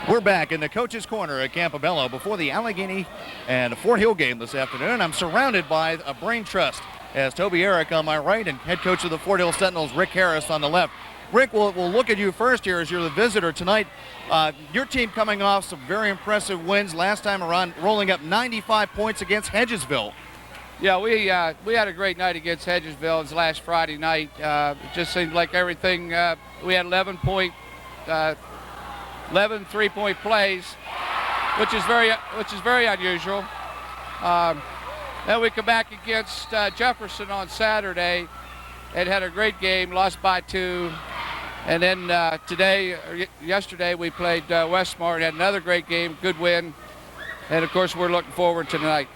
We're back in the Coach's Corner at Campobello before the Allegheny and Fort Hill game this afternoon. I'm surrounded by a brain trust as Toby Eric on my right and head coach of the Fort Hill Sentinels, Rick Harris, on the left. Rick, we'll look at you first here as you're the visitor tonight. Your team coming off some very impressive wins last time around, rolling up 95 points against Hedgesville. Yeah, we had a great night against Hedgesville. It was last Friday night. It just seemed like everything. We had 11 3-point plays, which is very unusual. Then we come back against Jefferson on Saturday and had a great game, lost by 2. And then yesterday we played Westmore and had another great game, good win. And of course we're looking forward to tonight.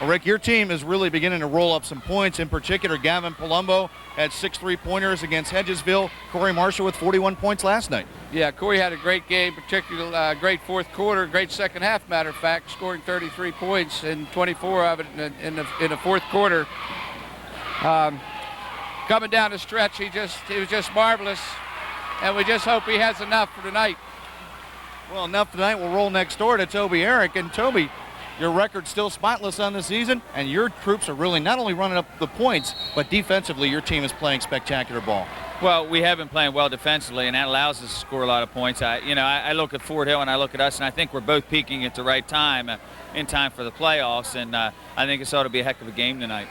Well, Rick, your team is really beginning to roll up some points. In particular, Gavin Palumbo had 6 3-pointers against Hedgesville. Corey Marshall with 41 points last night. Yeah, Corey had a great game, particularly great fourth quarter, great second half, matter of fact, scoring 33 points and 24 of it in the fourth quarter. Coming down the stretch, he was just marvelous, and we just hope he has enough for tonight. Well, enough tonight. We'll roll next door to Toby Eric. And Toby, your record's still spotless on the season, and your troops are really not only running up the points, but defensively your team is playing spectacular ball. Well, we have been playing well defensively, and that allows us to score a lot of points. I look at Fort Hill and I look at us, and I think we're both peaking at the right time, in time for the playoffs, and I think this ought to be a heck of a game tonight.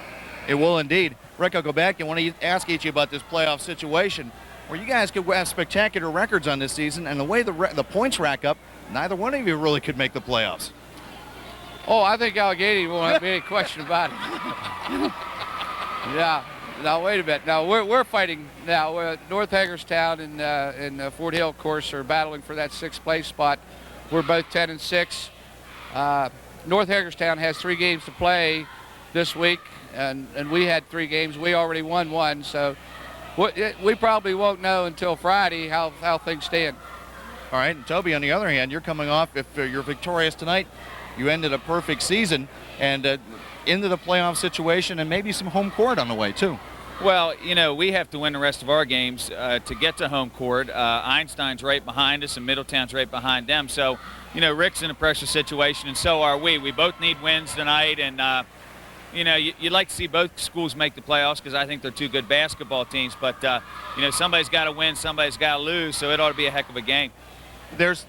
It will indeed. Rick, I'll go back and want to ask each of you about this playoff situation, where you guys could have spectacular records on this season, and the way the points rack up, neither one of you really could make the playoffs. Oh, I think Allegheny won't have any question about it. Yeah. Now wait a minute. Now we're fighting now. North Hagerstown and Fort Hill, of course, are battling for that 6th place spot. We're both 10-6. North Hagerstown has 3 games to play this week, and we had 3 games. We already won 1, so we probably won't know until Friday how things stand. All right, and Toby, on the other hand, you're coming off, if you're victorious tonight, you ended a perfect season and into the playoff situation, and maybe some home court on the way too. Well, we have to win the rest of our games to get to home court. Einstein's right behind us and Middletown's right behind them. So, Rick's in a pressure situation, and so are we. We both need wins tonight, and you'd like to see both schools make the playoffs because I think they're 2 good basketball teams. But, somebody's got to win, somebody's got to lose, so it ought to be a heck of a game. There's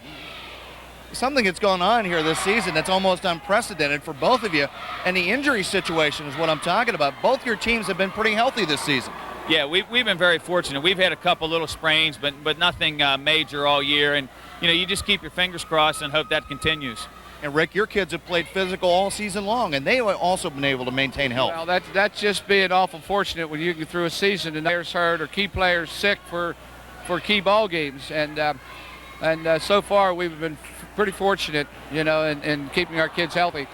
something that's gone on here this season that's almost unprecedented for both of you, and the injury situation is what I'm talking about. Both your teams have been pretty healthy this season. Yeah, we've been very fortunate. We've had a couple little sprains, but nothing major all year, and you just keep your fingers crossed and hope that continues. And Rick, your kids have played physical all season long, and they have also been able to maintain health. Well, that's just being awful fortunate when you get through a season and players hurt or key players sick for key ball games, and so far we've been pretty fortunate, in keeping our kids healthy.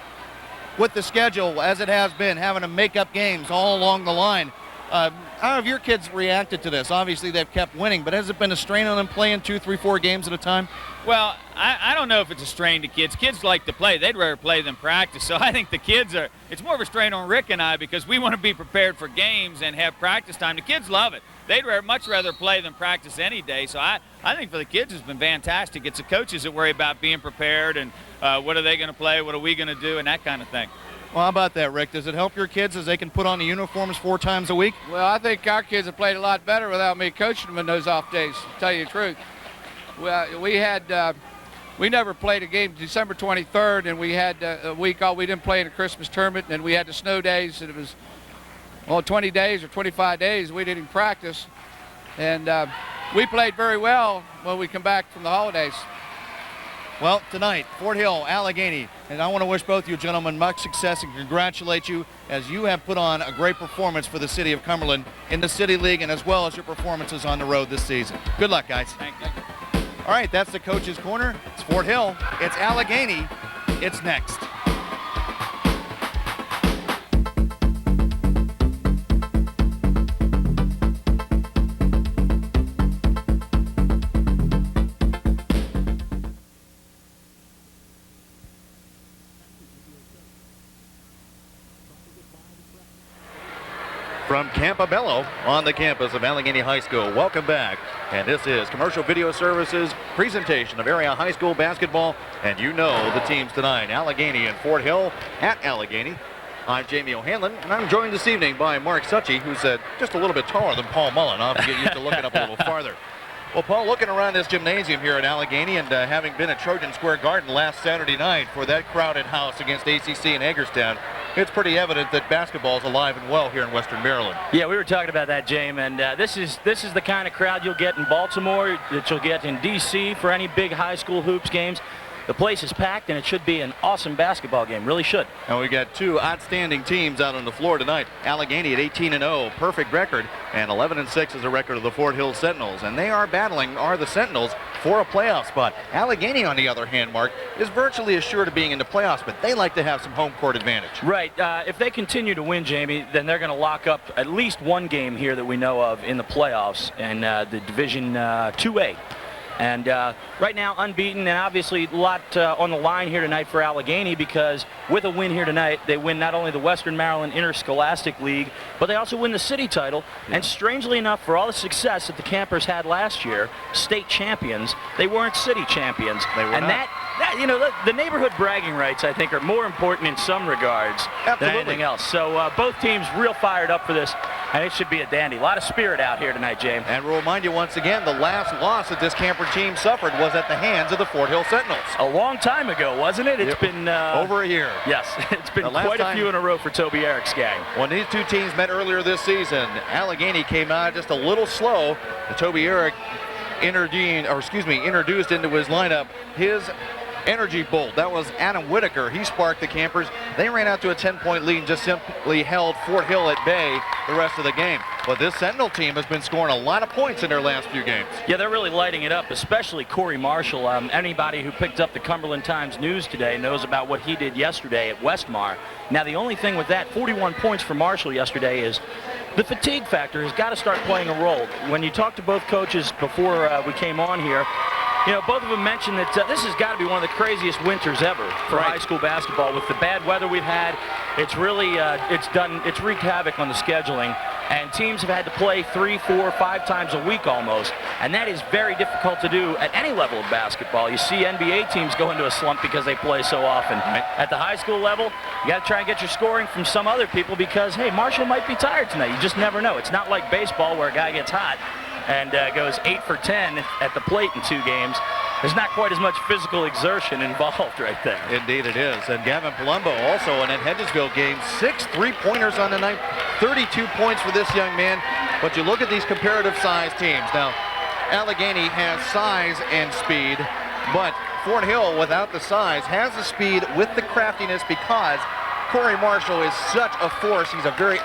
With the schedule, as it has been, having to make up games all along the line, how have your kids reacted to this? Obviously, they've kept winning, but has it been a strain on them playing 2, 3, 4 games at a time? Well, I don't know if it's a strain to kids. Kids like to play. They'd rather play than practice. So I think it's more of a strain on Rick and I because we want to be prepared for games and have practice time. The kids love it. They'd much rather play than practice any day. So I think for the kids it's been fantastic. It's the coaches that worry about being prepared and what are they going to play, what are we going to do, and that kind of thing. Well, how about that, Rick? Does it help your kids as they can put on the uniforms 4 times a week? Well, I think our kids have played a lot better without me coaching them in those off days, to tell you the truth. We never played a game December 23rd, and we had a week off. We didn't play in a Christmas tournament, and we had the snow days, and it was 20 days or 25 days we didn't practice. And we played very well when we come back from the holidays. Well, tonight, Fort Hill, Allegheny, and I want to wish both you gentlemen much success and congratulate you as you have put on a great performance for the city of Cumberland in the City League and as well as your performances on the road this season. Good luck, guys. Thank you. All right, that's the Coach's Corner. It's Fort Hill. It's Allegheny. It's next. From Campobello on the campus of Allegheny High School. Welcome back. And this is Commercial Video Services presentation of area high school basketball. And you know the teams tonight, Allegheny and Fort Hill at Allegheny. I'm Jamie O'Hanlon, and I'm joined this evening by Mark Suchy, who's just a little bit taller than Paul Mullen. I'll have to get used to looking up a little farther. Well, Paul, looking around this gymnasium here at Allegheny and having been at Trojan Square Garden last Saturday night for that crowded house against ACC in Hagerstown, it's pretty evident that basketball is alive and well here in Western Maryland. Yeah, we were talking about that, James, and this is the kind of crowd you'll get in Baltimore, that you'll get in D.C. for any big high school hoops games. The place is packed, and it should be an awesome basketball game. Really should. And we got two outstanding teams out on the floor tonight. Allegheny at 18-0, perfect record, and 11-6 is the record of the Fort Hill Sentinels. And they are the Sentinels for a playoff spot. Allegheny, on the other hand, Mark, is virtually assured of being in the playoffs, but they like to have some home court advantage. Right. If they continue to win, Jamie, then they're going to lock up at least one game here that we know of in the playoffs in the Division 2A. And right now, unbeaten, and obviously a lot on the line here tonight for Allegheny, because with a win here tonight, they win not only the Western Maryland Interscholastic League, but they also win the city title. Yeah. And strangely enough, for all the success that the Campers had last year, state champions, they weren't city champions. They were and not. You know, the neighborhood bragging rights, I think, are more important in some regards than anything else. So both teams real fired up for this, and it should be a dandy. A lot of spirit out here tonight, James. And we'll remind you once again, the last loss that this Camper team suffered was at the hands of the Fort Hill Sentinels. A long time ago, wasn't it? It's been over a year. Yes, it's been quite a few in a row for Toby Eric's gang. When these two teams met earlier this season, Allegheny came out just a little slow. Toby Eric introduced into his lineup his energy bolt. That was Adam Whitaker. He sparked the Campers. They ran out to a 10-point lead and just simply held Fort Hill at bay the rest of the game. But this Sentinel team has been scoring a lot of points in their last few games. Yeah, they're really lighting it up, especially Corey Marshall. Anybody who picked up the Cumberland Times News today knows about what he did yesterday at Westmar. Now, the only thing with that, 41 points for Marshall yesterday, is the fatigue factor has got to start playing a role. When you talk to both coaches before we came on here, you know, both of them mentioned that this has got to be one of the craziest winters ever for high school basketball. With the bad weather we've had, it's really it's wreaked havoc on the scheduling, and teams have had to play 3, 4, 5 times a week almost, and that is very difficult to do at any level of basketball. You see NBA teams go into a slump because they play so often. At the high school level, you got to try and get your scoring from some other people because, hey, Marshall might be tired tonight. You just never know. It's not like baseball where a guy gets hot and goes 8 for 10 at the plate in 2 games. There's not quite as much physical exertion involved right there. Indeed it is. And Gavin Palumbo also in that Hedgesville game, 6 3-pointers on the night, 32 points for this young man. But you look at these comparative size teams. Now, Allegheny has size and speed, but Fort Hill, without the size, has the speed with the craftiness because Corey Marshall is such a force. He's a very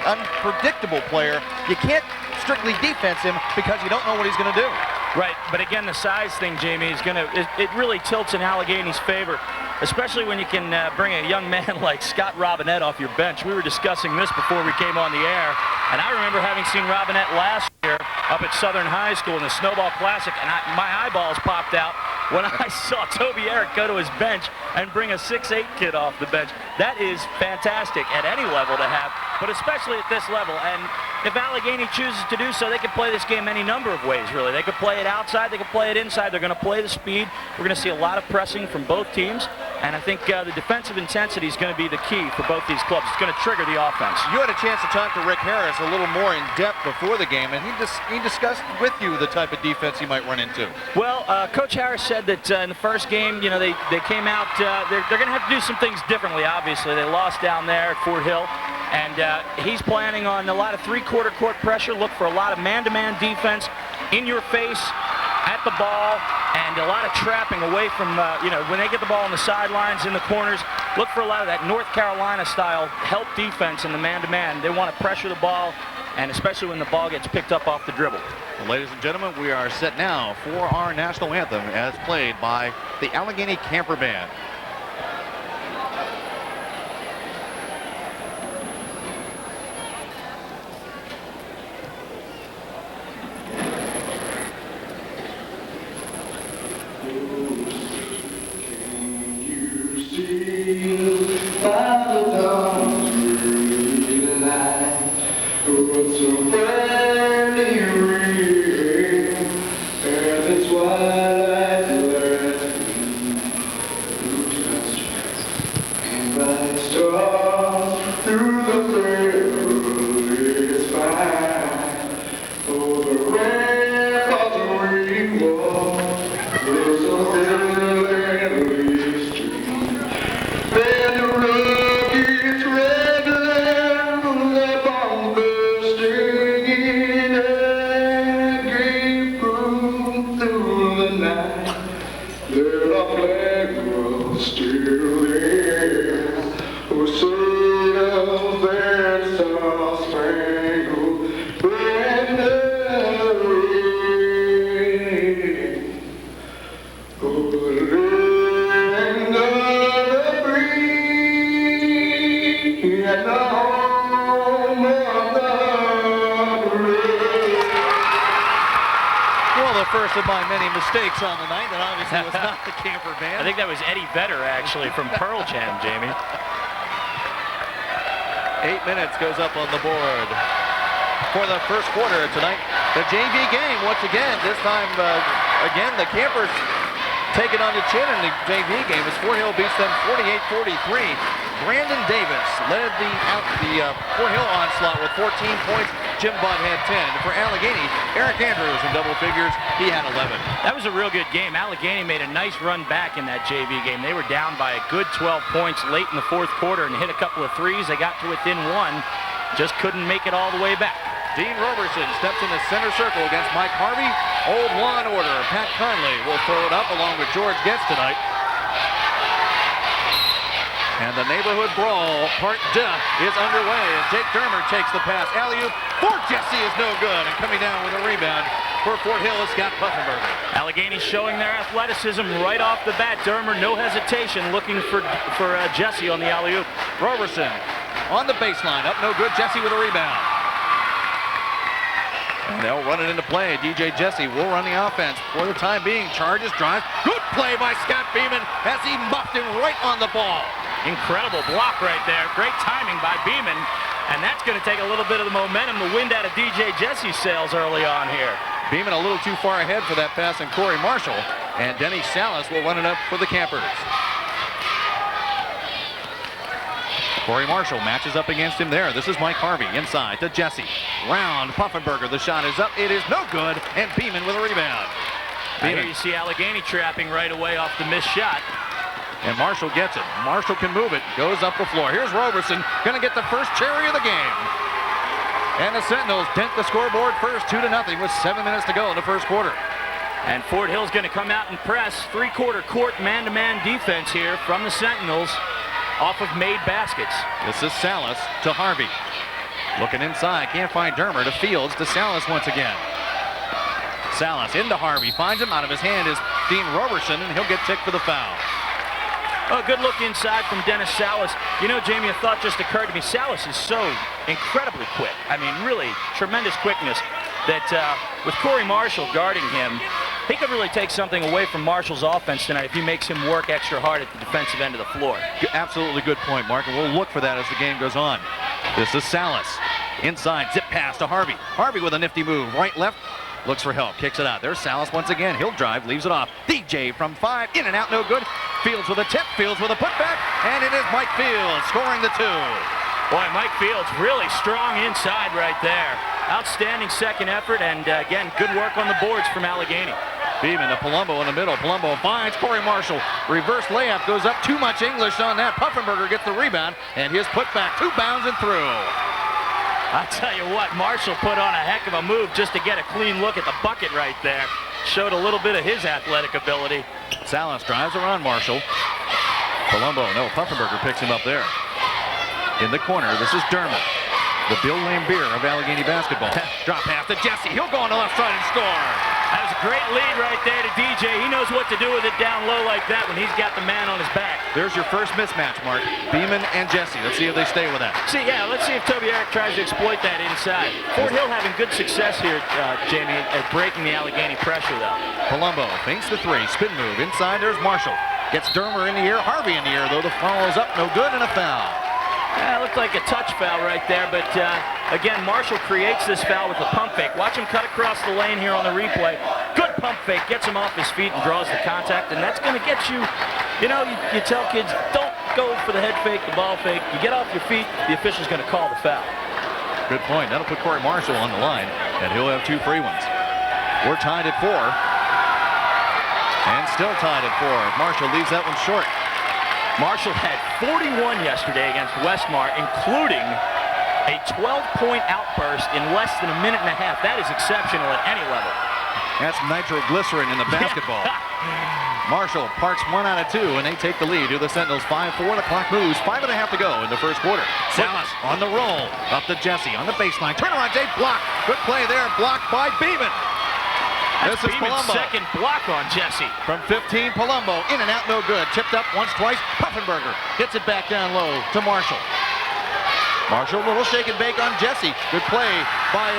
unpredictable player. You can't strictly defense him because you don't know what he's going to do. Right, but again, the size thing, Jamie, is it really tilts in Allegheny's favor, especially when you can bring a young man like Scott Robinette off your bench. We were discussing this before we came on the air, and I remember having seen Robinette last year up at Southern High School in the Snowball Classic, and my eyeballs popped out when I saw Toby Eric go to his bench and bring a 6'8" kid off the bench. That is fantastic at any level to have, but especially at this level. And if Allegheny chooses to do so, they can play this game any number of ways, really. They could play it outside, they could play it inside. They're going to play the speed. We're going to see a lot of pressing from both teams, and I think the defensive intensity is going to be the key for both these clubs. It's going to trigger the offense. You had a chance to talk to Rick Harris a little more in depth before the game, and he discussed with you the type of defense he might run into. Well, Coach Harris said that in the first game, you know, they came out, they're going to have to do some things differently, obviously. They lost down there at Fort Hill, and he's planning on a lot of three-quarter court pressure, look for a lot of man-to-man defense, in your face, at the ball, and a lot of trapping away from, you know, when they get the ball on the sidelines, in the corners, look for a lot of that North Carolina-style help defense in the man-to-man. They want to pressure the ball, and especially when the ball gets picked up off the dribble. Well, ladies and gentlemen, we are set now for our national anthem as played by the Allegheny Camper Band. First of my many mistakes on the night, and obviously was not the camper band. I think that was Eddie Vedder, actually, from Pearl Jam, Jamie. 8 minutes goes up on the board for the first quarter tonight. The JV game, once again, this time, again, the campers take it on the chin in the JV game as Fort Hill beats them 48-43. Brandon Davis led the Fort Hill onslaught with 14 points. Jim Budd had 10. For Allegheny, Eric Andrews in double figures. He had 11. That was a real good game. Allegheny made a nice run back in that JV game. They were down by a good 12 points late in the fourth quarter and hit a couple of threes. They got to within one, just couldn't make it all the way back. Dean Roberson steps in the center circle against Mike Harvey. Old Law and Order. Pat Conley will throw it up along with George Getz tonight. And the neighborhood brawl, part deux, is underway. And Jake Dermer takes the pass. Alley-oop for Jesse is no good. And coming down with a rebound for Fort Hill is Scott Puffenberger. Allegheny showing their athleticism right off the bat. Dermer, no hesitation, looking for Jesse on the alley-oop. Roberson on the baseline. Up no good. Jesse with a rebound. And they'll run it into play. DJ Jesse will run the offense for the time being. Charges, drives. Good play by Scott Beeman as he muffed him right on the ball. Incredible block right there. Great timing by Beeman. And that's going to take a little bit of the momentum, the wind out of DJ Jesse's sails early on here. Beeman a little too far ahead for that pass, and Corey Marshall. And Denny Salas will run it up for the Campers. Corey Marshall matches up against him there. This is Mike Harvey inside to Jesse. Round, Puffenberger. The shot is up. It is no good, and Beeman with a rebound. Here you see Allegheny trapping right away off the missed shot. And Marshall gets it. Marshall can move it. Goes up the floor. Here's Roberson. Going to get the first cherry of the game. And the Sentinels dent the scoreboard first 2-0 with 7 minutes to go in the first quarter. And Fort Hill's going to come out and press. Three-quarter court man-to-man defense here from the Sentinels off of made baskets. This is Salas to Harvey. Looking inside. Can't find Dermer. To Fields. To Salas once again. Salas into Harvey. Finds him. Out of his hand is Dean Roberson, and he'll get ticked for the foul. Oh, good look inside from Dennis Salas. You know, Jamie, a thought just occurred to me. Salas is so incredibly quick. I mean, really tremendous quickness that with Corey Marshall guarding him, he could really take something away from Marshall's offense tonight if he makes him work extra hard at the defensive end of the floor. Absolutely good point, Mark, and we'll look for that as the game goes on. This is Salas. Inside, zip pass to Harvey. Harvey with a nifty move. Right, left. Looks for help, kicks it out. There's Salas once again. He'll drive, leaves it off. DJ from 5, in and out, no good. Fields with a tip, Fields with a putback, and it is Mike Fields scoring the 2. Boy, Mike Fields really strong inside right there. Outstanding second effort, and again, good work on the boards from Allegheny. Beeman to Palumbo in the middle. Palumbo finds Corey Marshall. Reverse layup goes up. Too much English on that. Puffenberger gets the rebound, and his putback 2 bounds and through. I'll tell you what, Marshall put on a heck of a move just to get a clean look at the bucket right there. Showed a little bit of his athletic ability. Salas drives around Marshall. Palumbo, no, Puffenberger picks him up there. In the corner, this is Dermer. The Bill Lambier of Allegheny basketball. Drop pass to Jesse. He'll go on the left side and score. That was a great lead right there to DJ. He knows what to do with it down low like that when he's got the man on his back. There's your first mismatch, Mark. Beeman and Jesse. Let's see if they stay with that. Let's see if Toby Eric tries to exploit that inside. Fort Hill having good success here, Jamie, at breaking the Allegheny pressure, though. Palumbo feints the 3. Spin move. Inside, there's Marshall. Gets Dermer in the air. Harvey in the air, though. The follow is up. No good, and a foul. Looked like a touch foul right there, but again, Marshall creates this foul with a pump fake. Watch him cut across the lane here on the replay. Good pump fake, gets him off his feet and draws the contact, and that's going to get you, you tell kids, don't go for the head fake, the ball fake. You get off your feet, the official's going to call the foul. Good point. That'll put Corey Marshall on the line, and he'll have 2 free ones. We're tied at 4. And still tied at 4. Marshall leaves that one short. Marshall had 41 yesterday against Westmar, including a 12-point outburst in less than a minute and a half. That is exceptional at any level. That's nitroglycerin in the basketball. Marshall parks 1 out of 2, and they take the lead to the Sentinels 5-4. The clock moves. 5.5 to go in the first quarter. Salas on the roll. Up to Jesse on the baseline. Turnaround, Jay, block. Good play there. Blocked by Beeman. That's this is Beeman's Palumbo. second block on Jesse. From 15, Palumbo. In and out, no good. Tipped up once, twice. Puffenberger gets it back down low to Marshall. Marshall, little shake and bake on Jesse. Good play by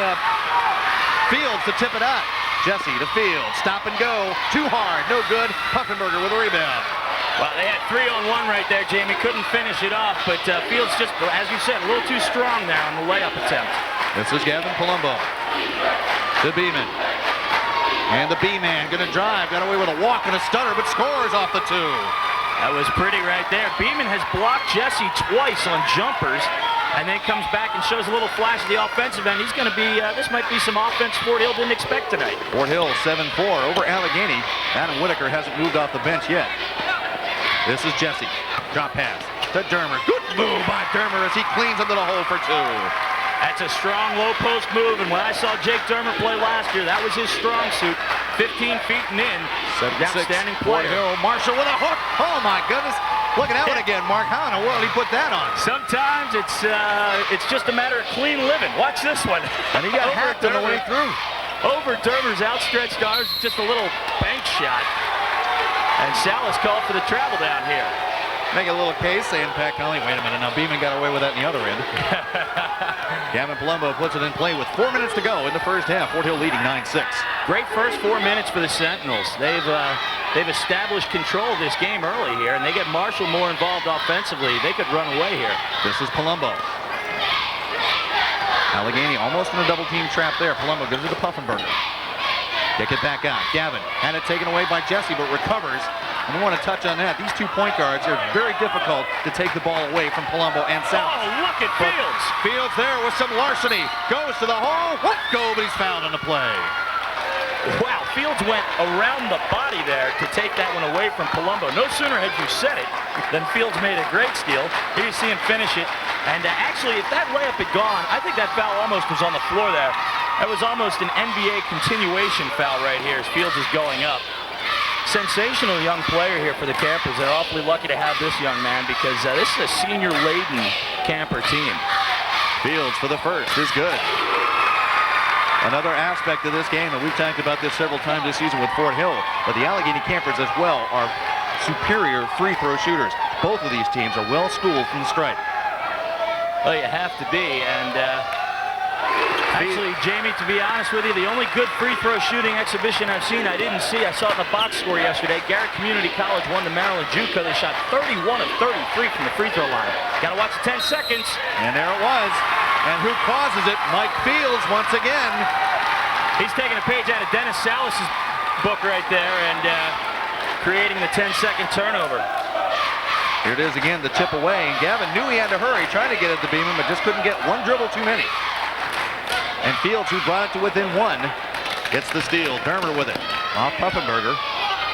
Fields to tip it out. Jesse to Fields. Stop and go. Too hard. No good. Puffenberger with a rebound. Well, they had 3-on-1 right there, Jamie. Couldn't finish it off, but Fields just, as you said, a little too strong there on the layup attempt. This is Gavin Palumbo. To Beeman. And the B-man going to drive. Got away with a walk and a stutter, but scores off the 2. That was pretty right there. Beeman has blocked Jesse twice on jumpers, and then comes back and shows a little flash at the offensive end. He's going to be, this might be some offense Fort Hill didn't expect tonight. Fort Hill 7-4 over Allegheny. Adam Whitaker hasn't moved off the bench yet. This is Jesse. Drop pass to Dermer. Good move by Dermer as he cleans into the hole for 2. That's a strong low post move, and when I saw Jake Dermer play last year, that was his strong suit. 15 feet and in. Outstanding Fort player. Hill. Marshall with a hook. Oh my goodness. Look at that one again, Mark. How in the world did he put that on? Sometimes it's just a matter of clean living. Watch this one. And he got hacked on the way through. Over Dermer's outstretched arms, just a little bank shot. And Salas called for the travel down here. Make a little case saying Pat Conley, wait a minute, now Beeman got away with that in the other end. Gavin Palumbo puts it in play with 4 minutes to go in the first half. Fort Hill leading 9-6. Great first 4 minutes for the Sentinels. They've established control of this game early here, and they get Marshall more involved offensively. They could run away here. This is Palumbo. Allegheny almost in a double team trap there. Palumbo gives it to Puffenberger. Kick it back out. Gavin had it taken away by Jesse, but recovers. And we want to touch on that. These 2 point guards are very difficult to take the ball away from Palumbo and Salas. Oh, look at Fields. Fields there with some larceny. Goes to the hole. What go, but he's fouled on the play. Wow, Fields went around the body there to take that one away from Palumbo. No sooner had you said it than Fields made a great steal. Here you see him finish it. And actually, if that layup had gone, I think that foul almost was on the floor there. That was almost an NBA continuation foul right here as Fields is going up. Sensational young player here for the Campers. They're awfully lucky to have this young man because this is a senior-laden Camper team. Fields for the first is good. Another aspect of this game, and we've talked about this several times this season with Fort Hill, but the Allegheny Campers as well are superior free throw shooters. Both of these teams are well schooled from the stripe. Well, you have to be, and actually, Jamie, to be honest with you, the only good free throw shooting exhibition I've seen, I didn't see. I saw it in the box score yesterday. Garrett Community College won the Maryland JUCO. They shot 31 of 33 from the free throw line. Got to watch the 10 seconds. And there it was. And who causes it? Mike Fields once again. He's taking a page out of Dennis Salas' book right there and creating the 10-second turnover. Here it is again, the tip away. And Gavin knew he had to hurry, trying to get it to Beeman, but just couldn't get one dribble too many. And Fields, who brought it to within 1, gets the steal. Dermer with it. Off Puffenberger.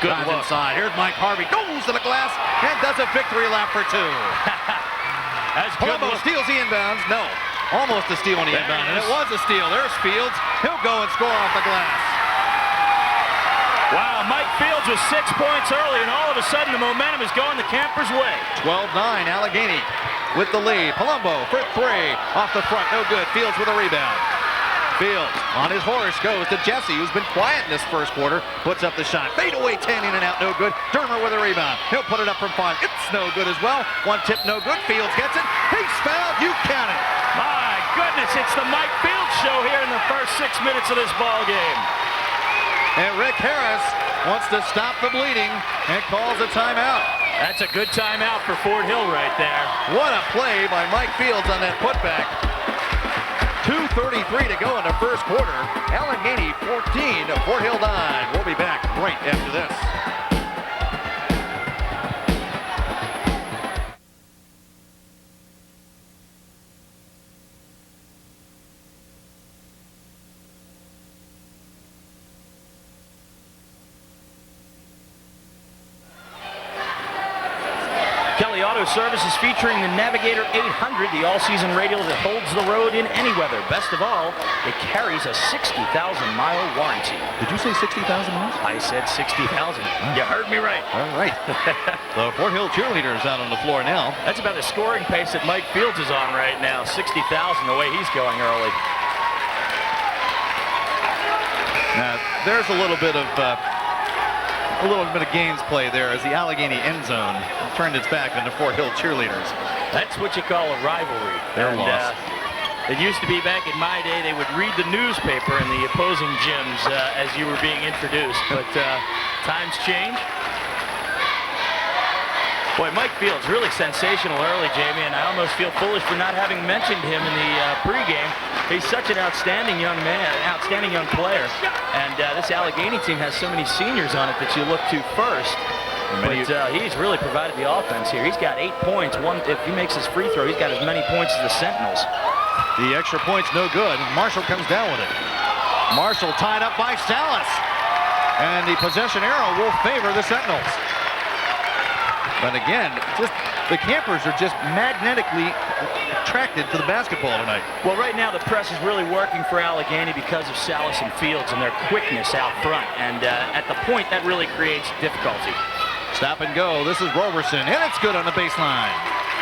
Good look. inside. Here's Mike Harvey. Goes to the glass and does a victory lap for 2. That's good. Palumbo steals the inbounds. No. Almost a steal on the inbound. And it was a steal. There's Fields. He'll go and score off the glass. Wow, Mike Fields with 6 points early, and all of a sudden the momentum is going the Campers' way. 12-9, Allegheny with the lead. Palumbo for 3. Off the front, no good. Fields with a rebound. Fields on his horse goes to Jesse, who's been quiet in this first quarter. Puts up the shot. Fade away 10 in and out, no good. Dermer with a rebound. He'll put it up from 5. It's no good as well. One tip, no good. Fields gets it. He's fouled. You count it. My goodness, it's the Mike Fields show here in the first 6 minutes of this ball game. And Rick Harris wants to stop the bleeding and calls a timeout. That's a good timeout for Fort Hill right there. What a play by Mike Fields on that putback. 2:33 to go in the first quarter. Allegheny 14, Fort Hill 9. We'll be back right after this. Kelly Auto Service is featuring the Navigator 800, the all-season radial that holds the road in any weather. Best of all, it carries a 60,000-mile warranty. Did you say 60,000 miles? I said 60,000. You heard me right. All right. The Fort Hill cheerleaders out on the floor now. That's about the scoring pace that Mike Fields is on right now. 60,000 the way he's going early. Now, there's a little bit of games play there as the Allegheny end zone turned its back on the Fort Hill cheerleaders. That's what you call a rivalry. They're lost. It used to be back in my day, they would read the newspaper in the opposing gyms as you were being introduced, but times change. Boy, Mike Fields, really sensational early, Jamie, and I almost feel foolish for not having mentioned him in the pregame. He's such an outstanding young man, outstanding young player, and this Allegheny team has so many seniors on it that you look to first. But he's really provided the offense here. He's got 8 points. If he makes his free throw, he's got as many points as the Sentinels. The extra point's no good. Marshall comes down with it. Marshall tied up by Salas, and the possession arrow will favor the Sentinels. But again, the campers are just magnetically attracted to the basketball tonight. Well, right now the press is really working for Allegheny because of Salas and Fields and their quickness out front. And at the point, that really creates difficulty. Stop and go. This is Roberson, and it's good on the baseline.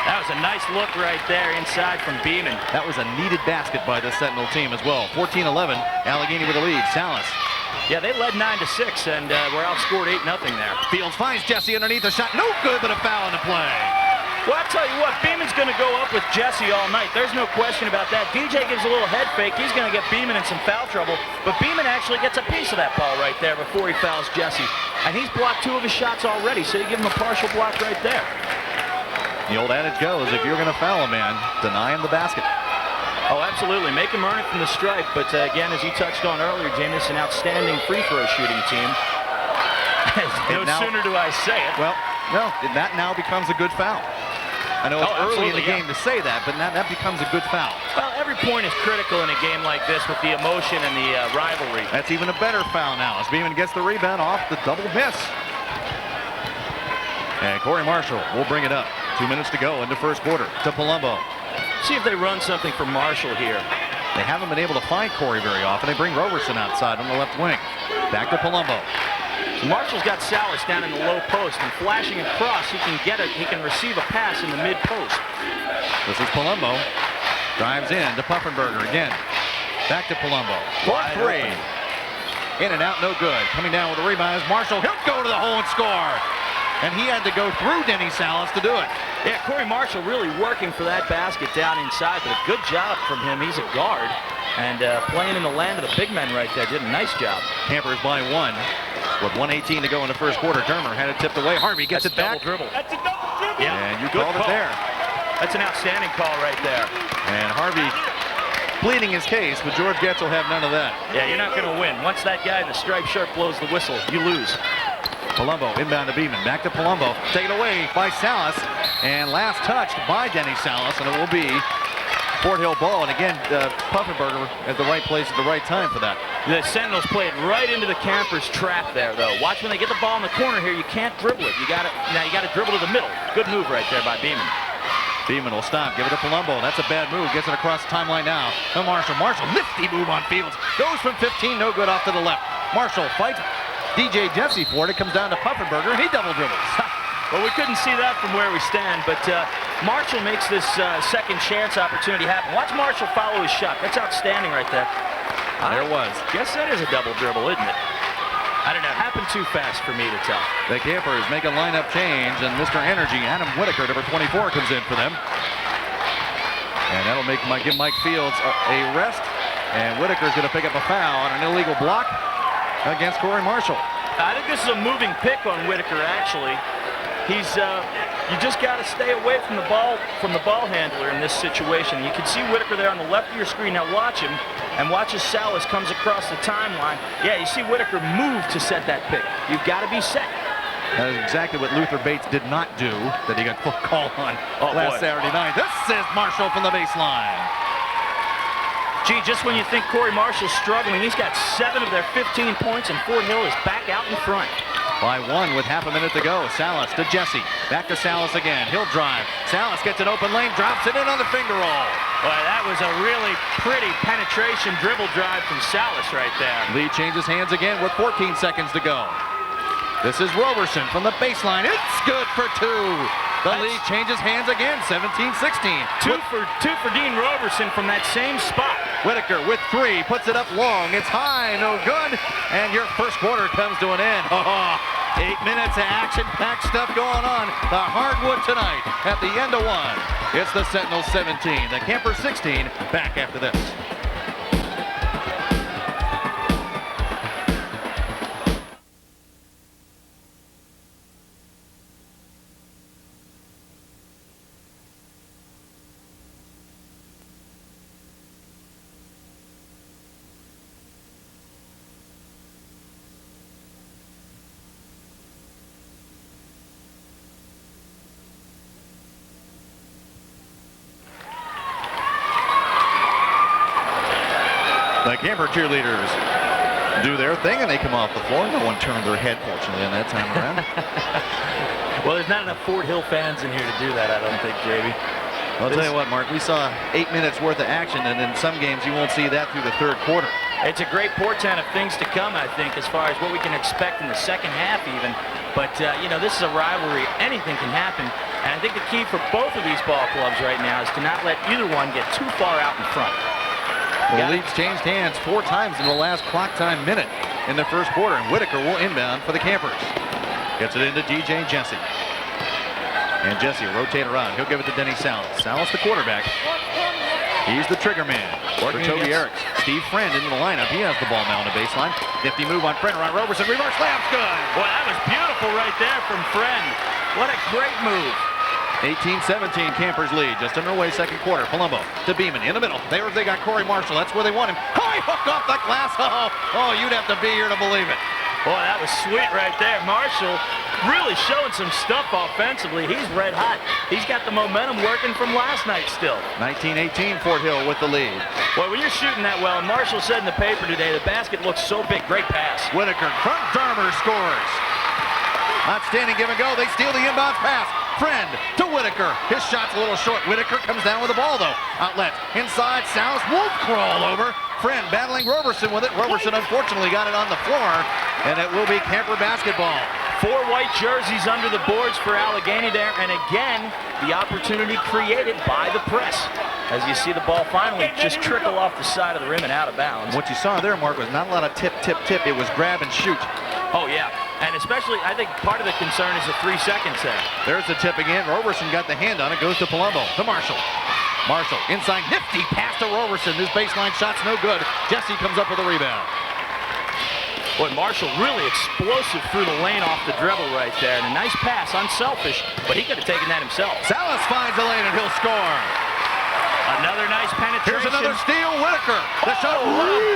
That was a nice look right there inside from Beeman. That was a needed basket by the Sentinel team as well. 14-11, Allegheny with the lead. Salas. Yeah, they led 9-6, and we're outscored 8-0 there. Fields finds Jesse underneath the shot. No good, but a foul in the play. Well, I'll tell you what, Beeman's going to go up with Jesse all night. There's no question about that. DJ gives a little head fake. He's going to get Beeman in some foul trouble, but Beeman actually gets a piece of that ball right there before he fouls Jesse. And he's blocked 2 of his shots already, so you give him a partial block right there. The old adage goes, if you're going to foul a man, deny him the basket. Oh, absolutely. Make him earn it from the stripe. But again, as you touched on earlier, James, it's an outstanding free throw shooting team. Sooner do I say it. Well, no, that now becomes a good foul. I know it's early in the game to say that, but now that becomes a good foul. Well, every point is critical in a game like this with the emotion and the rivalry. That's even a better foul now as Beeman gets the rebound off the double miss. And Corey Marshall will bring it up. 2 minutes to go in the first quarter to Palumbo. See if they run something for Marshall here. They haven't been able to find Corey very often. They bring Roberson outside on the left wing. Back to Palumbo. Marshall's got Salas down in the low post, and flashing across, he can receive a pass in the mid post. This is Palumbo. Drives in to Puffenberger again. Back to Palumbo. For 3. In and out, no good. Coming down with the rebound is Marshall. He'll go to the hole and score. And he had to go through Denny Salas to do it. Yeah, Corey Marshall really working for that basket down inside, but a good job from him. He's a guard, and playing in the land of the big men right there. Did a nice job. Campers by 1 with 1:18 to go in the first quarter. Dermer had it tipped away. Harvey gets it back. Dribble. That's a double dribble. Yeah, and you called it there. That's an outstanding call right there. And Harvey pleading his case, but George Getz will have none of that. Yeah, you're not going to win. Once that guy in the striped shirt blows the whistle, you lose. Palumbo inbound to Beeman. Back to Palumbo. Taken away by Salas. And last touched by Denny Salas. And it will be Fort Hill ball. And again, Puffenberger at the right place at the right time for that. The Sentinels play it right into the Campers' trap there, though. Watch when they get the ball in the corner here. You can't dribble it. Now you got to dribble to the middle. Good move right there by Beeman. Beeman will stop. Give it to Palumbo. That's a bad move. Gets it across the timeline now. To Marshall. Marshall, nifty move on Fields. Goes from 15. No good off to the left. Marshall fights DJ Jesse for it. It comes down to Puffenberger, and he double dribbles. Well, we couldn't see that from where we stand, but Marshall makes this second chance opportunity happen. Watch Marshall follow his shot. That's outstanding right there. There it was. Guess that is a double dribble, isn't it? I don't know. Happened too fast for me to tell. The Campers make a lineup change, and Mr. Energy, Adam Whitaker, number 24, comes in for them. And that'll give Mike Fields a rest, and Whitaker's going to pick up a foul on an illegal block against Corey Marshall. I think this is a moving pick on Whitaker, actually. You just got to stay away from the ball handler in this situation. You can see Whitaker there on the left of your screen. Now watch him, and watch as Salas comes across the timeline. Yeah, you see Whitaker move to set that pick. You've got to be set. That is exactly what Luther Bates did not do, that he got full call on last Saturday night. This is Marshall from the baseline. Gee, just when you think Corey Marshall's struggling, he's got 7 of their 15 points, and Fort Hill is back out in front. By 1 with half a minute to go. Salas to Jesse. Back to Salas again. He'll drive. Salas gets an open lane, drops it in on the finger roll. Boy, that was a really pretty penetration dribble drive from Salas right there. Lee changes hands again with 14 seconds to go. This is Roberson from the baseline. It's good for 2. The lead changes hands again, 17-16. Two for Dean Roberson from that same spot. Whitaker with 3, puts it up long. It's high, no good. And your first quarter comes to an end. 8 minutes of action-packed stuff going on. The hardwood tonight at the end of 1. It's the Sentinels 17, the Campers 16. Back after this. The Camper cheerleaders do their thing, and they come off the floor. No one turned their head, fortunately, in that time around. Well, there's not enough Fort Hill fans in here to do that, I don't think, JB. I'll tell you what, Mark, we saw 8 minutes worth of action, and in some games you won't see that through the third quarter. It's a great portent of things to come, I think, as far as what we can expect in the second half even. But, you know, this is a rivalry. Anything can happen. And I think the key for both of these ball clubs right now is to not let either one get too far out in front. The lead's changed hands 4 times in the last clock time minute in the first quarter, and Whitaker will inbound for the Campers. Gets it into DJ Jesse. And Jesse rotate around. He'll give it to Denny Salas. Salas the quarterback. He's the trigger man for Toby Eriks. Steve Friend into the lineup. He has the ball now on the baseline. Nifty move on Friend around Roberson. Reverse layup's good. Boy, that was beautiful right there from Friend. What a great move. 18-17 Campers lead. Just underway second quarter. Palumbo to Beeman in the middle. There they got Corey Marshall. That's where they want him. Oh, he hooked off the glass. Oh, you'd have to be here to believe it. Boy, that was sweet right there. Marshall really showing some stuff offensively. He's red hot. He's got the momentum working from last night still. 19-18 Fort Hill with the lead. Boy, when you're shooting that well, and Marshall said in the paper today, the basket looks so big. Great pass. Whitaker from Darmer scores. Outstanding give and go. They steal the inbound pass. Friend to Whitaker. His shot's a little short. Whitaker comes down with the ball, though. Outlet. Inside. Salas. Wolf crawl over. Friend battling Roberson with it. Roberson unfortunately got it on the floor, and it will be Camper basketball. 4 white jerseys under the boards for Allegheny there, and again, the opportunity created by the press. As you see the ball finally just trickle off the side of the rim and out of bounds. What you saw there, Mark, was not a lot of tip. It was grab and shoot. Oh, yeah. And especially, I think part of the concern is the 3 seconds there. There's the tip again. Roberson got the hand on it. Goes to Palumbo. To Marshall. Marshall inside. Nifty pass to Roberson. His baseline shot's no good. Jesse comes up with a rebound. Boy, Marshall really explosive through the lane off the dribble right there. And a nice pass, unselfish, but he could have taken that himself. Salas finds the lane and he'll score. Another nice penetration. Here's another steal, Whitaker. The shot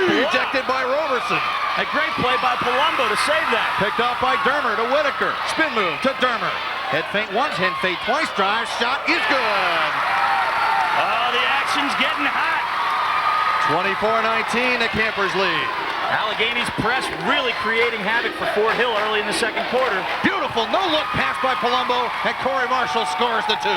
rejected by Roberson. A great play by Palumbo to save that. Picked off by Dermer to Whitaker. Spin move to Dermer. Head feint once, head feint twice. Drive, shot is good. Oh, the action's getting hot. 24-19, the Campers lead. Allegheny's press really creating havoc for Fort Hill early in the second quarter. Beautiful no-look pass by Palumbo, and Corey Marshall scores the 2.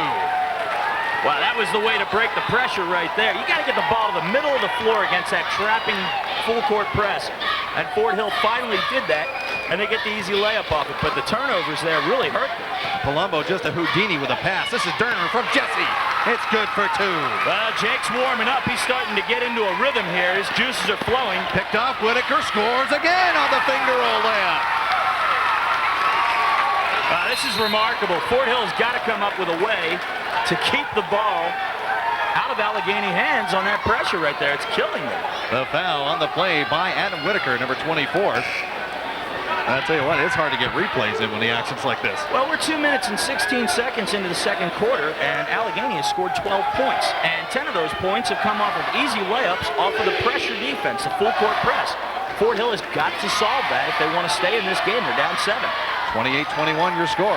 Wow, that was the way to break the pressure right there. You got to get the ball to the middle of the floor against that trapping full-court press. And Fort Hill finally did that, and they get the easy layup off it. But the turnovers there really hurt them. Palumbo just a Houdini with a pass. This is Dermer from Jesse. It's good for 2. Well, Jake's warming up. He's starting to get into a rhythm here. His juices are flowing. Picked off. Whitaker scores again on the finger roll layup. This is remarkable. Fort Hill's got to come up with a way to keep the ball out of Allegheny hands on that pressure right there. It's killing them. The foul on the play by Adam Whitaker, number 24. I'll tell you what, it's hard to get replays in when the action's like this. Well, we're 2 minutes and 16 seconds into the second quarter, and Allegheny has scored 12 points. And 10 of those points have come off of easy layups off of the pressure defense, the full court press. Fort Hill has got to solve that if they want to stay in this game. They're down 7. 28-21 your score.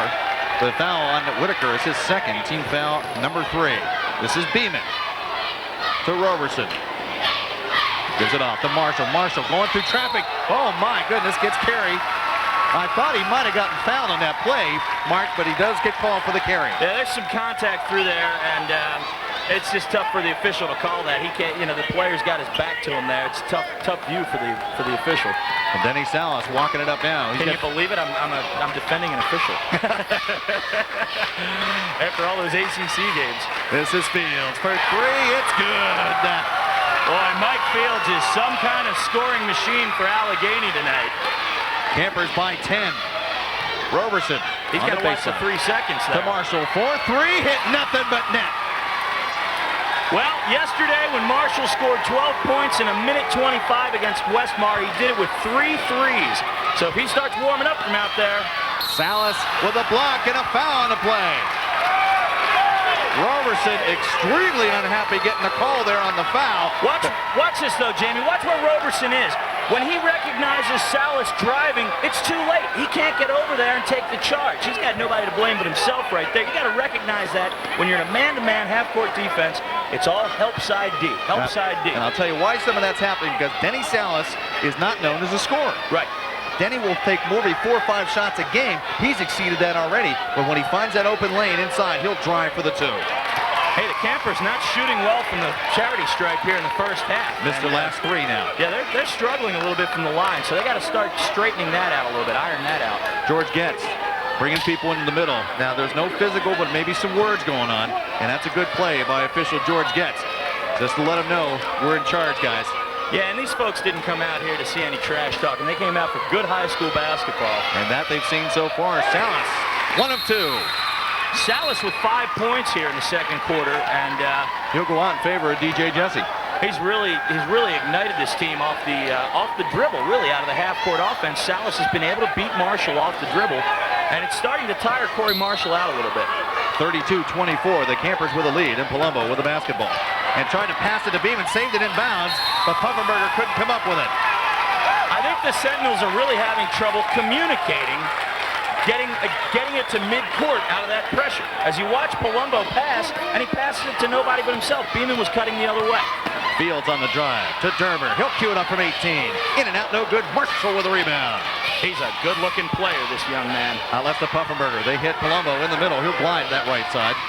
The foul on Whitaker is his second, team foul number 3. This is Beeman to Roberson. Gives it off to Marshall. Marshall going through traffic. Oh my goodness, gets carry. I thought he might have gotten fouled on that play, Mark, but he does get called for the carry. Yeah, there's some contact through there, and it's just tough for the official to call that. He can't, you know, the player's got his back to him there. It's tough view for the official. And Denny Salas walking it up now. Can you believe it? I'm defending an official. After all those ACC games. This is Fields for 3. It's good. Boy, Mike Fields is some kind of scoring machine for Allegheny tonight. Campers by 10. Roberson. He's got to watch the 3 seconds there. To Marshall for 3. Hit nothing but net. Well, yesterday when Marshall scored 12 points in 1:25 against Westmar, he did it with 3 threes. So if he starts warming up from out there. Salas with a block and a foul on the play. Roberson extremely unhappy getting the call there on the foul. Watch this though, Jamie. Watch where Roberson is. When he recognizes Salas driving, it's too late. He can't get over there and take the charge. He's got nobody to blame but himself right there. You got to recognize that when you're in a man-to-man half-court defense, it's all help side D. Help side D. And I'll tell you why some of that's happening, because Denny Salas is not known as a scorer. Right. Denny will take more than 4 or 5 shots a game. He's exceeded that already. But when he finds that open lane inside, he'll drive for the 2. Hey, the Campers not shooting well from the charity stripe here in the first half. Missed the last 3 now. Yeah, they're struggling a little bit from the line, so they got to start straightening that out a little bit, iron that out. George Getz bringing people into the middle. Now, there's no physical, but maybe some words going on. And that's a good play by official George Getz. Just to let him know we're in charge, guys. Yeah, and these folks didn't come out here to see any trash talking. They came out for good high school basketball. And that they've seen so far. Salas, 1 of 2. Salas with 5 points here in the second quarter, and he'll go out in favor of DJ Jesse. He's really ignited this team off the dribble, really out of the half-court offense. Salas has been able to beat Marshall off the dribble, and it's starting to tire Corey Marshall out a little bit. 32-24, the Campers with a lead, and Palumbo with the basketball. And tried to pass it to Beeman, saved it in bounds, but Puffenberger couldn't come up with it. I think the Sentinels are really having trouble communicating, getting it to mid-court out of that pressure. As you watch Palumbo pass, and he passes it to nobody but himself. Beeman was cutting the other way. Fields on the drive to Dermer. He'll cue it up from 18. In and out, no good. Marshall with a rebound. He's a good-looking player, this young man. Out left to Puffenberger. They hit Palumbo in the middle. He'll glide that right side.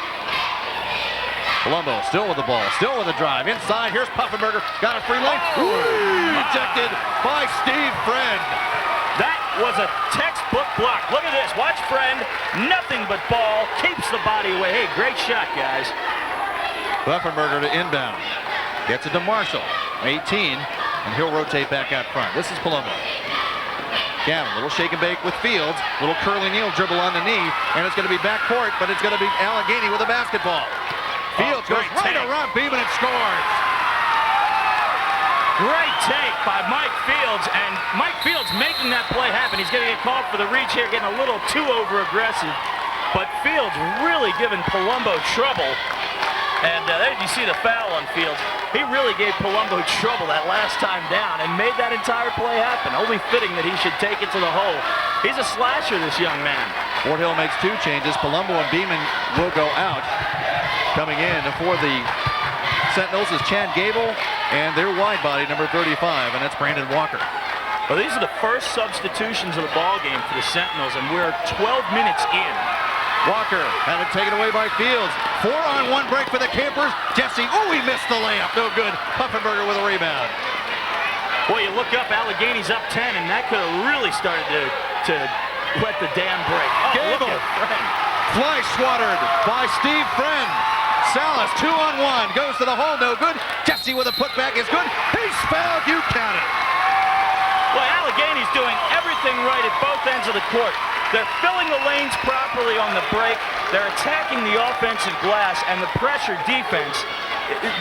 Palumbo still with the ball, still with the drive. Inside, here's Puffenberger. Got a free lane. Ejected by Steve Friend. That was a textbook block. Look at this. Watch Friend. Nothing but ball. Keeps the body away. Hey, great shot, guys. Puffenberger to inbound. Gets it to Marshall. 18. And he'll rotate back out front. This is Palumbo. Gavin, little shake and bake with Fields. Little curly kneel dribble on the knee. And it's going to be back court, but it's going to be Allegheny with the basketball. Fields goes right around Beeman and scores. Great take by Mike Fields, and Mike Fields making that play happen. He's going to get called for the reach here, getting a little too over-aggressive. But Fields really giving Palumbo trouble. And there you see the foul on Fields. He really gave Palumbo trouble that last time down and made that entire play happen. Only fitting that he should take it to the hole. He's a slasher, this young man. Fort Hill makes 2 changes. Palumbo and Beeman will go out. Coming in for the Sentinels is Chad Gable and their wide body, number 35, and that's Brandon Walker. Well, these are the first substitutions of the ball game for the Sentinels, and we're 12 minutes in. Walker had it taken away by Fields. 4-on-1 break for the Campers. Jesse, he missed the layup. No good. Puffenberger with a rebound. Boy, you look up, Allegheny's up 10, and that could have really started to wet the dam break. Gable. Fly swatted by Steve Friend. Salas, 2-on-1, goes to the hole, no good. Jesse with a putback is good. He's fouled, you count it. Well, Allegheny's doing everything right at both ends of the court. They're filling the lanes properly on the break. They're attacking the offensive glass, and the pressure defense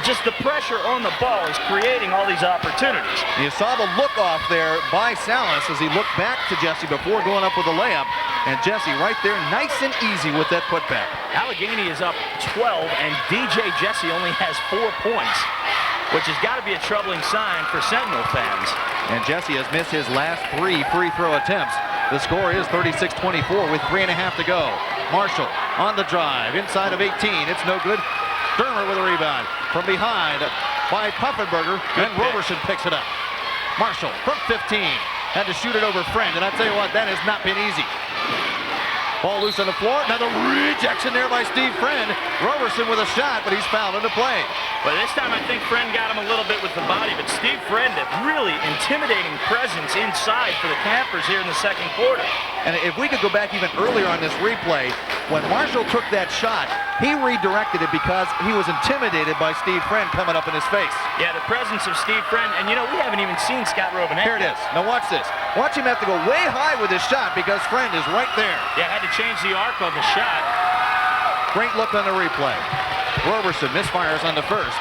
just the pressure on the ball is creating all these opportunities. You saw the look off there by Salas as he looked back to Jesse before going up with a layup. And Jesse right there, nice and easy with that putback. Allegheny is up 12, and DJ Jesse only has 4 points, which has got to be a troubling sign for Sentinel fans. And Jesse has missed his last 3 free throw attempts. The score is 36-24 with 3.5 to go. Marshall on the drive, inside of 18. It's no good. Dermer with a rebound from behind by Puffenberger, and Roberson picks it up. Marshall from 15. Had to shoot it over Friend, and I tell you what, that has not been easy. Ball loose on the floor. Another rejection there by Steve Friend. Roberson with a shot, but he's fouled into play. But this time I think Friend got him a little bit with the body, but Steve Friend, a really intimidating presence inside for the Campers here in the second quarter. And if we could go back even earlier on this replay, when Marshall took that shot, he redirected it because he was intimidated by Steve Friend coming up in his face. Yeah, the presence of Steve Friend, and you know, we haven't even seen Scott Robinette. Here it is. Now watch this. Watch him have to go way high with his shot because Friend is right there. Yeah, had to change the arc on the shot. Great look on the replay. Roberson misfires on the first.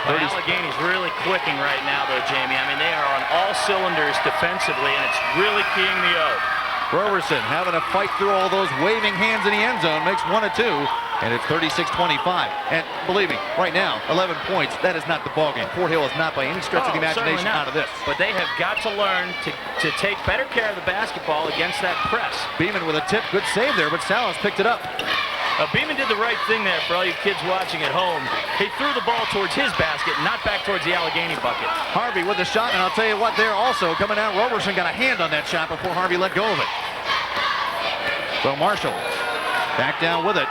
But Allegheny's really clicking right now, though, Jamie. I mean, they are on all cylinders defensively, and it's really keying the O. Roberson having to fight through all those waving hands in the end zone, makes 1 of 2, and it's 36-25. And believe me, right now, 11 points, that is not the ballgame. Fort Hill is not by any stretch of the imagination out of this. But they have got to learn to take better care of the basketball against that press. Beeman with a tip, good save there, but Salas picked it up. Beeman did the right thing there for all you kids watching at home. He threw the ball towards his basket, not back towards the Allegheny bucket. Harvey with the shot, and I'll tell you what, there also coming out, Roberson got a hand on that shot before Harvey let go of it. So Marshall back down with it.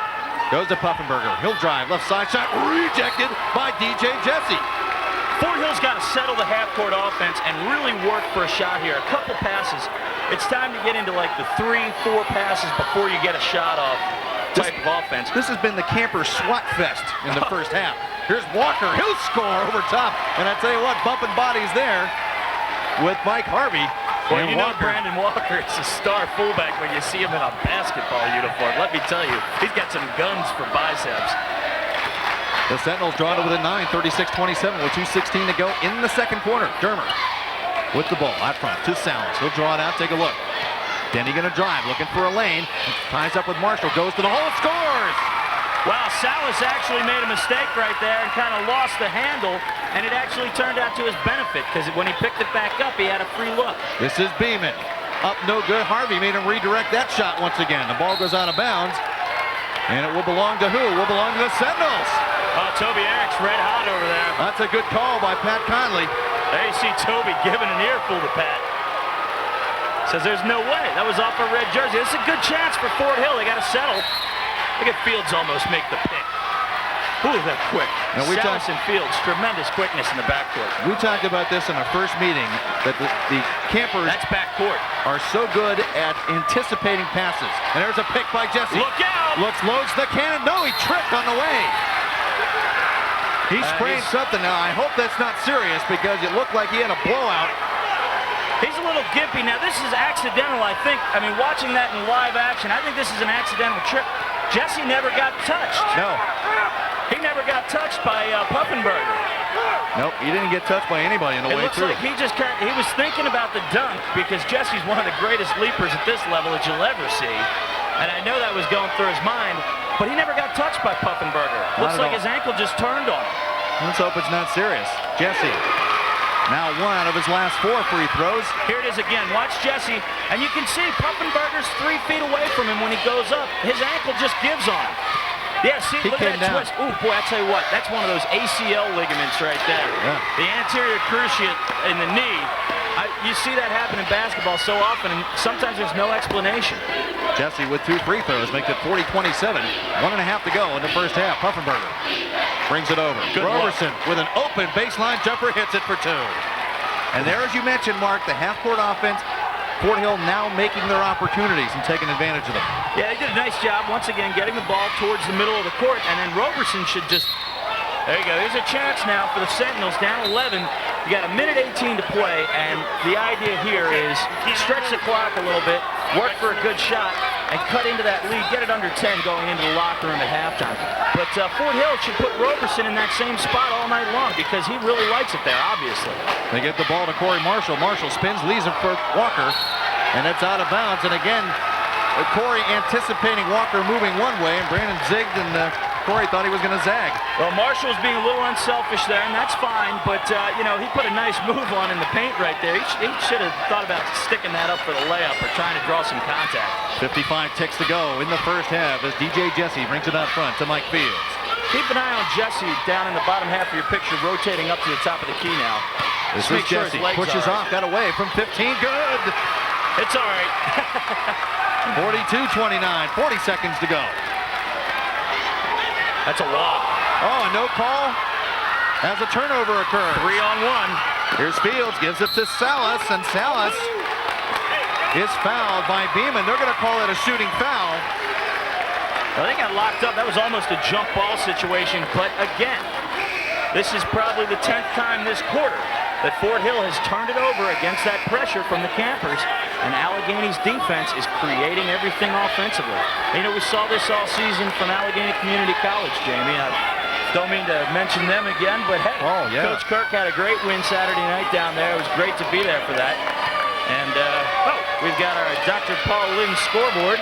Goes to Puffenberger. He'll drive, left side shot, rejected by DJ Jesse. Fort Hill's got to settle the half-court offense and really work for a shot here. A couple passes. It's time to get into like the 3-4 passes before you get a shot off. Type of offense. This has been the Camper SWAT fest in the first half. Here's Walker. He'll score over top. And I tell you what, bumping bodies there with Mike Harvey. Well, you know Brandon Walker is a star fullback when you see him in a basketball uniform. Let me tell you, he's got some guns for biceps. The Sentinels draw it with a 9, 36-27 with 2:16 to go in the second quarter. Dermer with the ball out front to Salas. He'll draw it out, take a look. Denny going to drive, looking for a lane. Ties up with Marshall, goes to the hole, scores! Wow, Salas actually made a mistake right there and kind of lost the handle, and it actually turned out to his benefit because when he picked it back up, he had a free look. This is Beeman. Up no good. Harvey made him redirect that shot once again. The ball goes out of bounds, and it will belong to who? It will belong to the Sentinels. Oh, Toby Eric's red hot over there. That's a good call by Pat Conley. There you see Toby giving an earful to Pat. Says there's no way. That was off a red jersey. This is a good chance for Fort Hill. They got to settle. Look at Fields almost make the pick. Ooh, that quick. Now Salas and Fields, tremendous quickness in the backcourt. We talked about this in our first meeting, that the Campers That's backcourt. are so good at anticipating passes. And there's a pick by Jesse. Look out! Loads the cannon. No, he tripped on the way. He sprained something. Now, I hope that's not serious because it looked like he had a blowout. He's a little gimpy. Now, this is accidental, I think. I mean, watching that in live action, I think this is an accidental trip. Jesse never got touched. No. He never got touched by Puffenberger. Nope, he didn't get touched by anybody in the way through. It looks like he was thinking about the dunk because Jesse's one of the greatest leapers at this level that you'll ever see. And I know that was going through his mind, but he never got touched by Puffenberger. Looks like his ankle just turned on him. Let's hope it's not serious. Jesse. Now 1 out of his last 4 free throws. Here it is again. Watch Jesse. And you can see Puffenberger's 3 feet away from him when he goes up. His ankle just gives on him. Yeah, see, look at that twist. Ooh, boy, I tell you what, that's one of those ACL ligaments right there. Yeah. The anterior cruciate in the knee. You see that happen in basketball so often, and sometimes there's no explanation. Jesse with 2 free throws makes it 40-27. 1.5 to go in the first half. Puffenberger brings it over. Roberson with an open baseline jumper hits it for 2. And there, as you mentioned, Mark, the half-court offense, Fort Hill now making their opportunities and taking advantage of them. Yeah, they did a nice job, once again, getting the ball towards the middle of the court, and then Roberson should just... There you go. There's a chance now for the Sentinels, down 11. You got 1:18 to play, and the idea here is stretch the clock a little bit, work for a good shot, and cut into that lead, get it under 10 going into the locker room at halftime. But Fort Hill should put Roberson in that same spot all night long because he really likes it there, obviously. They get the ball to Corey Marshall. Marshall spins, leaves it for Walker, and it's out of bounds. And again, Corey anticipating Walker moving one way, and Brandon zigged, and Corey thought he was going to zag. Well, Marshall's being a little unselfish there, and that's fine, but, you know, he put a nice move on in the paint right there. He should have thought about sticking that up for the layup or trying to draw some contact. 55 ticks to go in the first half as DJ Jesse brings it out front to Mike Fields. Keep an eye on Jesse down in the bottom half of your picture, rotating up to the top of the key now. This Just is Jesse, pushes off, got away from 15, good! It's all right. 42-29, 40 seconds to go. That's a walk. Oh, no call as a turnover occurs. 3-on-1. Here's Fields, gives it to Salas, and Salas is fouled by Beeman. They're going to call it a shooting foul. Well, they got locked up. That was almost a jump ball situation, but again, this is probably the 10th time this quarter that Fort Hill has turned it over against that pressure from the campers, and Allegheny's defense is creating everything offensively. You know, we saw this all season from Allegheny Community College, Jamie. I don't mean to mention them again, but hey, Coach Kirk had a great win Saturday night down there. It was great to be there for that. And we've got our Dr. Paul Lynn scoreboard.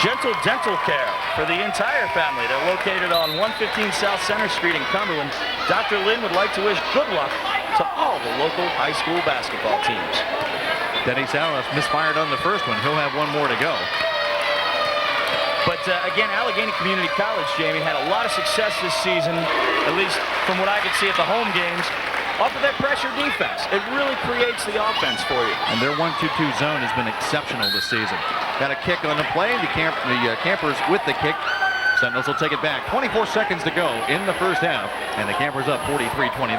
Gentle dental care for the entire family. They're located on 115 South Center Street in Cumberland. Dr. Lynn would like to wish good luck to all the local high school basketball teams. Denny Salas misfired on the first one. He'll have one more to go. But again, Allegheny Community College, Jamie, had a lot of success this season, at least from what I could see at the home games, off of that pressure defense. It really creates the offense for you. And their 1-2-2 zone has been exceptional this season. Got a kick on the play. The Campers with the kick. Sentinels will take it back. 24 seconds to go in the first half, and the Campers up 43-29.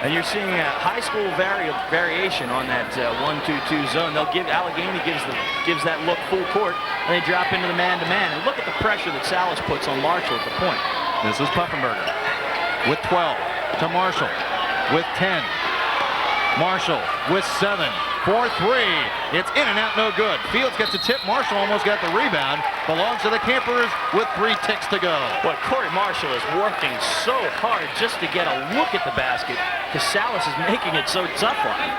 And you're seeing a high school variation on that 1-2-2 zone. They'll give Allegheny gives that look full court, and they drop into the man-to-man. And look at the pressure that Salas puts on Marshall at the point. This is Puffenberger with 12 to Marshall with 10. Marshall with 7 for 3. It's in and out, no good. Fields gets a tip. Marshall almost got the rebound. Belongs to the Campers with 3 ticks to go. But Corey Marshall is working so hard just to get a look at the basket because Salas is making it so tough on him.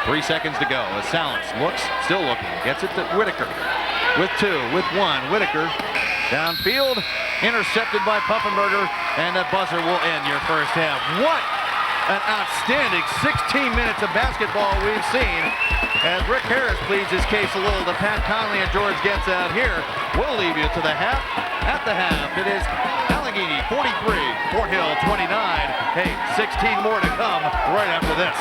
3 seconds to go as Salas looks, still looking. Gets it to Whitaker with 2, with 1. Whitaker downfield, intercepted by Puffenberger, and the buzzer will end your first half. What an outstanding 16 minutes of basketball we've seen as Rick Harris pleads his case a little to Pat Conley and George Getz out here. We'll leave you to the half. At the half, it is Allegheny 43, Fort Hill 29. Hey, 16 more to come right after this.